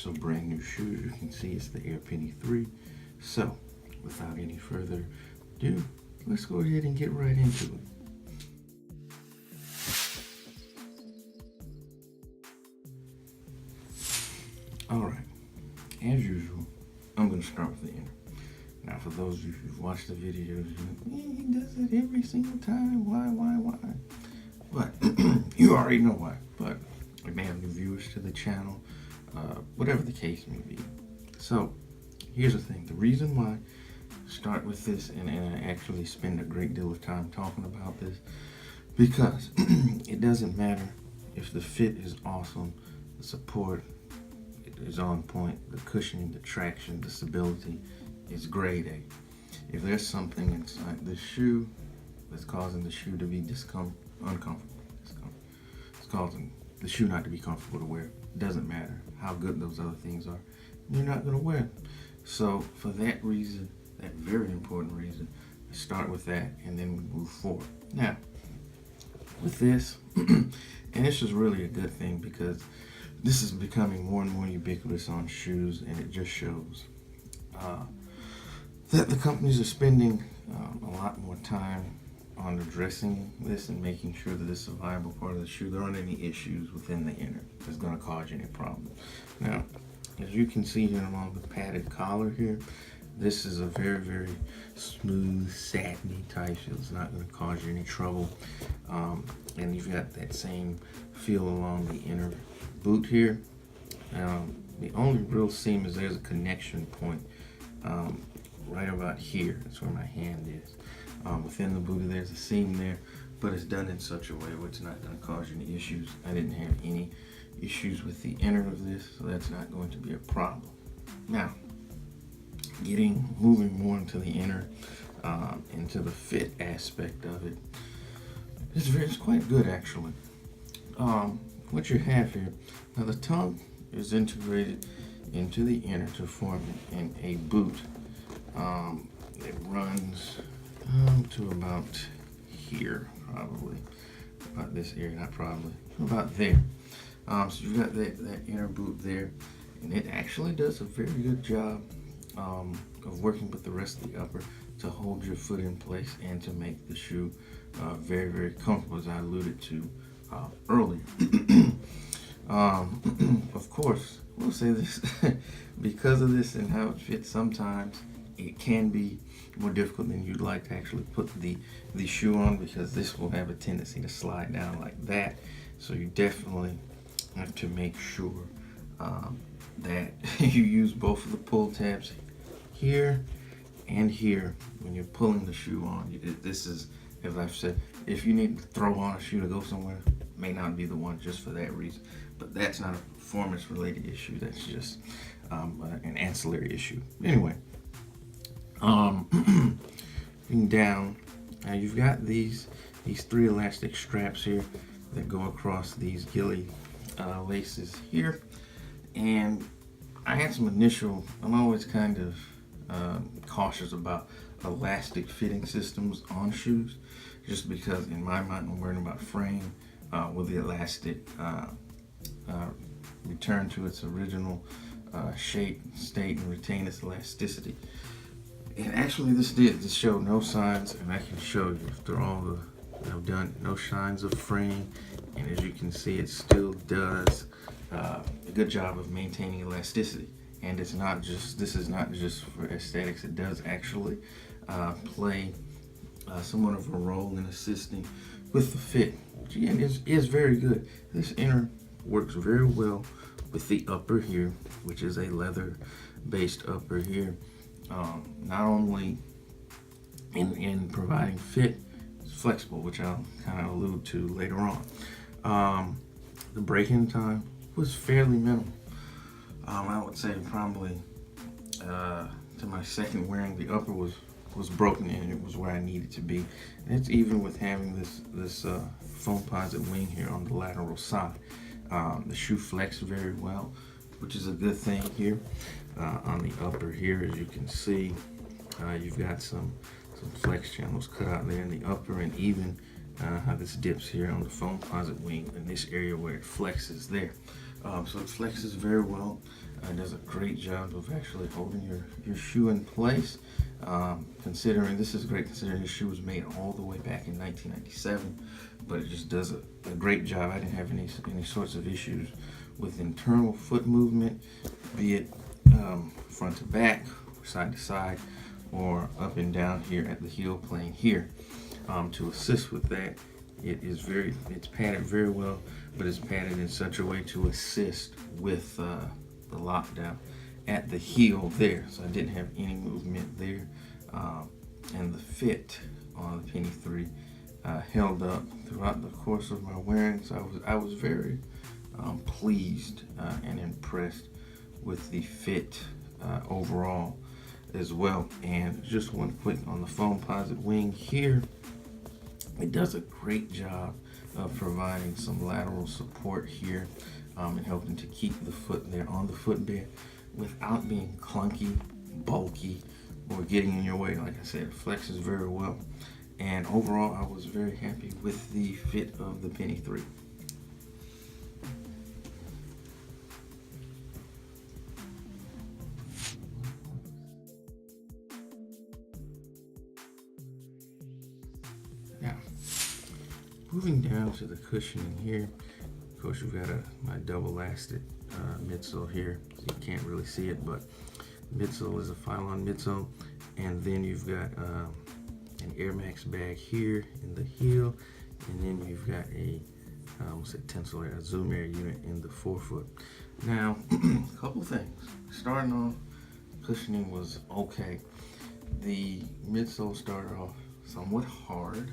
So brand new shoes, you can see it's the Air Penny 3. So without any further ado, let's go ahead and get right into it. Alright, as usual, I'm going to start with the inner. Now for those of you who've watched the videos, he does it every single time, why? But you already know why, but we may have new viewers to the channel, whatever the case may be. So here's the thing, the reason why I start with this and I actually spend a great deal of time talking about this, because it doesn't matter if the fit is awesome, the support is on point, the cushioning, the traction, the stability is grade A. If there's something inside the shoe that's causing the shoe to be uncomfortable, it's causing the shoe not to be comfortable to wear, it doesn't matter how good those other things are, you're not going to wear it. So for that reason, that very important reason, I start with that and then we move forward. Now, with this, and this is really a good thing because this is becoming more and more ubiquitous on shoes, and it just shows that the companies are spending a lot more time on addressing this and making sure that it's a viable part of the shoe. There aren't any issues within the inner that's going to cause you any problems. Now, as you can see here along the padded collar here, this is a very, very smooth, satiny type feel. It's not going to cause you any trouble. And you've got that same feel along the inner boot here. The only real seam is there's a connection point right about here. That's where my hand is. Within the boot, there's a seam there, but it's done in such a way where it's not going to cause you any issues. I didn't have any issues with the inner of this, so that's not going to be a problem. Now, moving more into the inner, into the fit aspect of it, it's quite good actually. What you have here, now the tongue is integrated into the inner to form in a boot. It runs to about here, probably. About this area, not probably, about there. So you've got that inner boot there, and it actually does a very good job of working with the rest of the upper to hold your foot in place and to make the shoe very, very comfortable, as I alluded to earlier. Of course, we'll say this, because of this and how it fits, sometimes it can be more difficult than you'd like to actually put the shoe on, because this will have a tendency to slide down like that. So you definitely have to make sure that you use both of the pull tabs here and here when you're pulling the shoe on. This is, as I've said, if you need to throw on a shoe to go somewhere, may not be the one just for that reason. But that's not a performance related issue, that's just an ancillary issue. Anyway, down, now you've got these 3 elastic straps here that go across these ghillie laces here. And I had some I'm always kind of cautious about elastic fitting systems on shoes, just because in my mind I'm worried about frame with the elastic return to its original shape, state, and retain its elasticity. And actually this showed no signs, and I can show you after all I've done, no signs of fraying, and as you can see, it still does a good job of maintaining elasticity. And this is not just for aesthetics, it does actually play somewhat of a role in assisting with the fit, which again is very good. This inner works very well with the upper here, which is a leather based upper here. Not only in providing fit, it's flexible, which I'll kind of allude to later on. The break-in time was fairly minimal. I would say probably to my second wearing, the upper was broken and it was where I needed to be. And it's even with having this Foamposite wing here on the lateral side. The shoe flexed very well, which is a good thing here. On the upper here, as you can see, you've got some flex channels cut out there in the upper, and even how this dips here on the Foamposite wing in this area where it flexes there. So it flexes very well. It does a great job of actually holding your shoe in place. Considering this is great, considering this shoe was made all the way back in 1997, but it just does a great job. I didn't have any sorts of issues with internal foot movement, be it front to back, side to side, or up and down here at the heel plane here. To assist with that, it's padded very well, but it's padded in such a way to assist with the lockdown at the heel there. So I didn't have any movement there, and the fit on the Penny 3 held up throughout the course of my wearing. So I was very pleased and impressed with the fit overall as well. And just one quick on the Foamposite wing here, it does a great job of providing some lateral support here and helping to keep the foot there on the footbed without being clunky, bulky, or getting in your way. Like I said, it flexes very well. And overall, I was very happy with the fit of the Penny 3. Now, moving down to the cushioning here, of course you've got my double lasted midsole here, so you can't really see it, but midsole is a Phylon midsole, and then you've got an Air Max bag here in the heel, and then you've got a Tencel Air, a Zoom Air unit in the forefoot. Now, a couple things. Starting off, cushioning was okay. The midsole started off somewhat hard.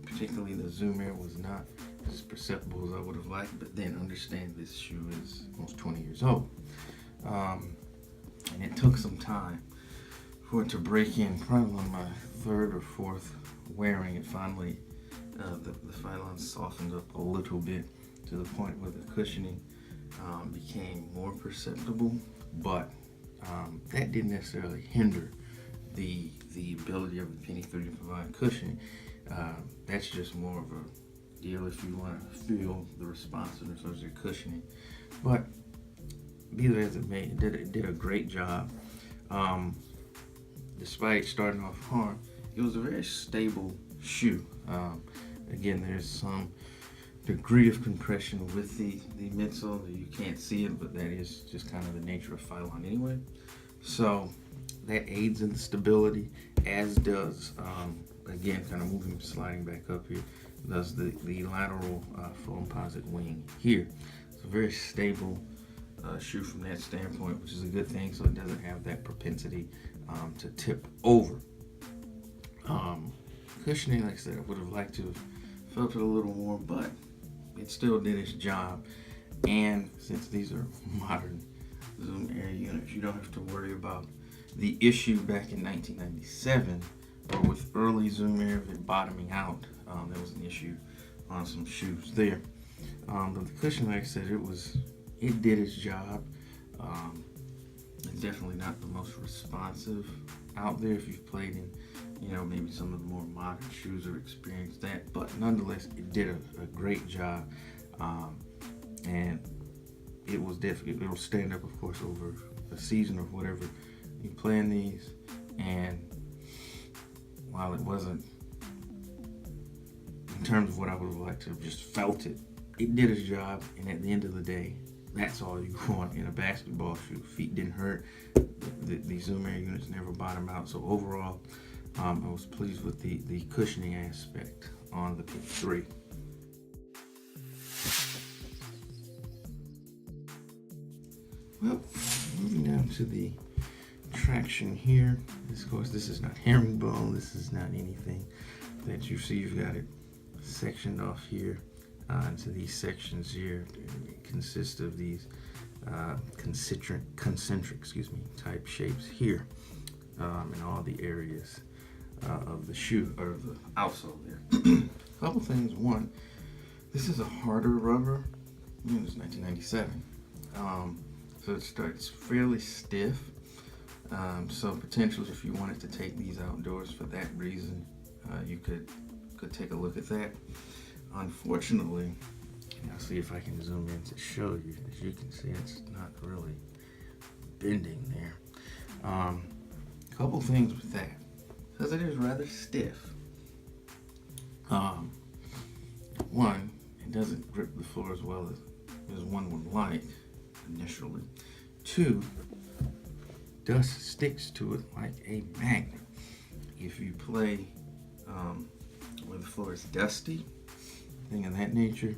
Particularly the Zoom Air was not as perceptible as I would have liked, but then understand this shoe is almost 20 years old. And it took some time for it to break in. Probably on my third or fourth wearing, it finally, the Phylon softened up a little bit to the point where the cushioning became more perceptible, but that didn't necessarily hinder the ability of the Penny 3 to provide cushioning. That's just more of a deal if you want to feel the responsiveness of your cushioning. But be that as it may, it did a great job. Despite starting off hard, it was a very stable shoe. Again, there's some degree of compression with the midsole. You can't see it, but that is just kind of the nature of Phylon anyway. So that aids in the stability, as does, again, kind of moving, sliding back up here, does the lateral Foamposite wing here. It's a very stable shoe from that standpoint, which is a good thing, so it doesn't have that propensity to tip over. Cushioning, like I said, I would have liked to have felt it a little more, but it still did its job. And since these are modern Zoom Air units, you don't have to worry about the issue back in 1997 or with early Zoom Air of it bottoming out. There was an issue on some shoes there. But the cushion, like I said, it did its job. It's definitely not the most responsive out there if you've played in, maybe some of the more modern shoes or experienced that. But nonetheless, it did a great job. And it'll stand up, of course, over a season or whatever you play in these. And while it wasn't, in terms of what I would have liked to have just felt it, it did its job. And at the end of the day, that's all you want in a basketball shoe. Feet didn't hurt. The Zoom Air units never bottom out. So overall, I was pleased with the cushioning aspect on the Penny 3. Well, moving down to the traction here. Of course, this is not herringbone. This is not anything that you see. You've got it sectioned off here into these sections here. It consists of these concentric type shapes here in all the areas of the shoe, or the outsole there. A couple things. One, this is a harder rubber. It's 1997. So it starts fairly stiff. So potentially, if you wanted to take these outdoors for that reason, you could take a look at that. Unfortunately, I'll see if I can zoom in to show you. As you can see, it's not really bending there. Couple things with that, because it is rather stiff. One, it doesn't grip the floor as well as one would like initially. Two, dust sticks to it like a magnet. If you play where the floor is dusty, thing of that nature,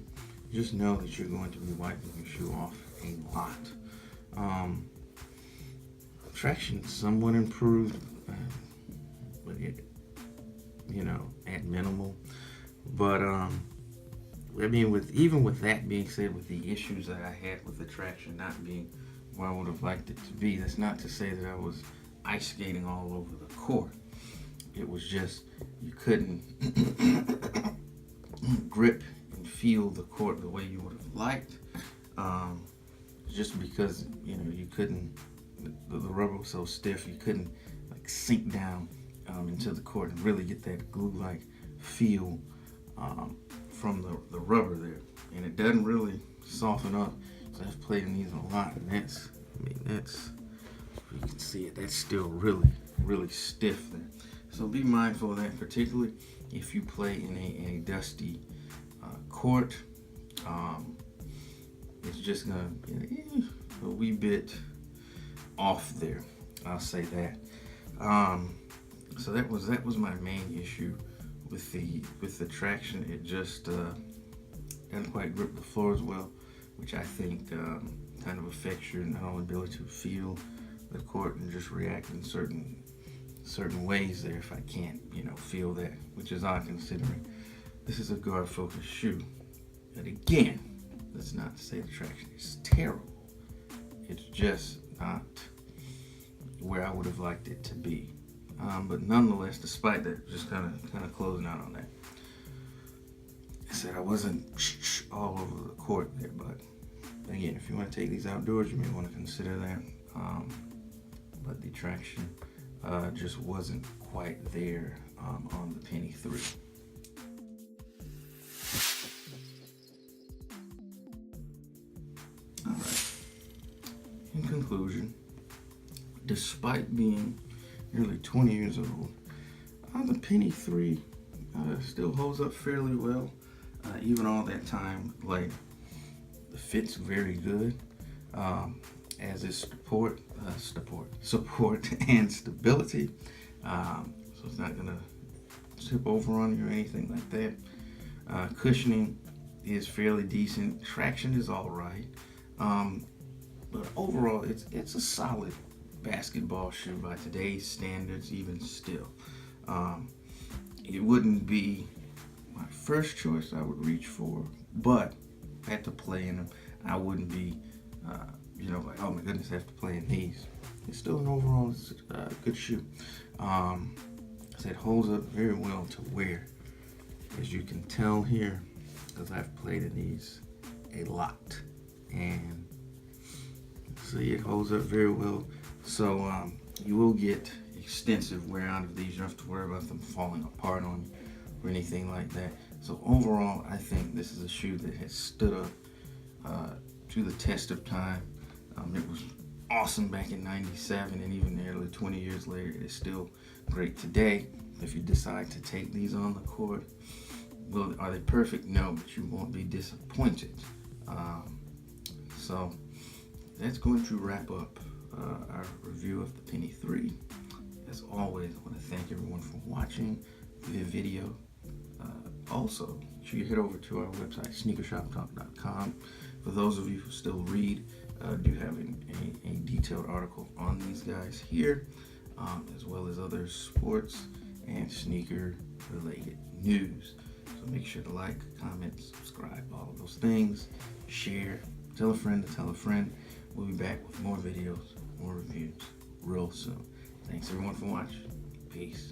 just know that you're going to be wiping your shoe off a lot. Traction somewhat improved, but it, at minimal. But I mean, even with that being said, with the issues that I had with the traction not being where I would have liked it to be, that's not to say that I was ice skating all over the court. It was just you couldn't grip and feel the court the way you would have liked, just because you couldn't. The rubber was so stiff, you couldn't like sink down into the court and really get that glue-like feel from the rubber there, and it doesn't really soften up. So I've played in these a lot, and that's you can see it. That's still really stiff there. So be mindful of that, particularly if you play in a dusty court. It's just gonna be a wee bit off there. I'll say that. So that was my main issue with the traction. It just doesn't quite grip the floor as well, which I think kind of affects your not only ability to feel the court and just react in certain ways there if I can't feel that, which is odd considering this is a guard focused shoe. And again, that's not to say the traction is terrible. It's just not where I would have liked it to be. But nonetheless, despite that, just kind of closing out on that, I said I wasn't all over the court there, but again, if you want to take these outdoors, you may want to consider that. But the traction just wasn't quite there on the Penny 3. All right. In conclusion, despite being nearly 20 years old, the Penny 3 still holds up fairly well, even all that time later. The fit's very good, as is support and stability. So it's not gonna tip over on you or anything like that. Cushioning is fairly decent. Traction is all right. But overall, it's a solid basketball shoe by today's standards, even still. It wouldn't be my first choice I would reach for, but if I had to play in them, I wouldn't be, like, oh my goodness, I have to play in these. It's still an overall good shoe. It holds up very well to wear, as you can tell here, because I've played in these a lot, and see, it holds up very well. So you will get extensive wear out of these. You don't have to worry about them falling apart on you or anything like that. So overall, I think this is a shoe that has stood up to the test of time. It was awesome back in '97, and even nearly 20 years later, it is still great today. If you decide to take these on the court, well, are they perfect? No, but you won't be disappointed. So that's going to wrap up our review of the Penny 3. As always, I want to thank everyone for watching the video. Also, make sure you head over to our website, sneakershoptalk.com. For those of you who still read, do have a detailed article on these guys here, as well as other sports and sneaker related news. So make sure to like, comment, subscribe, all of those things. Share, tell a friend to tell a friend. We'll be back with more videos, more reviews real soon. Thanks everyone for watching. Peace.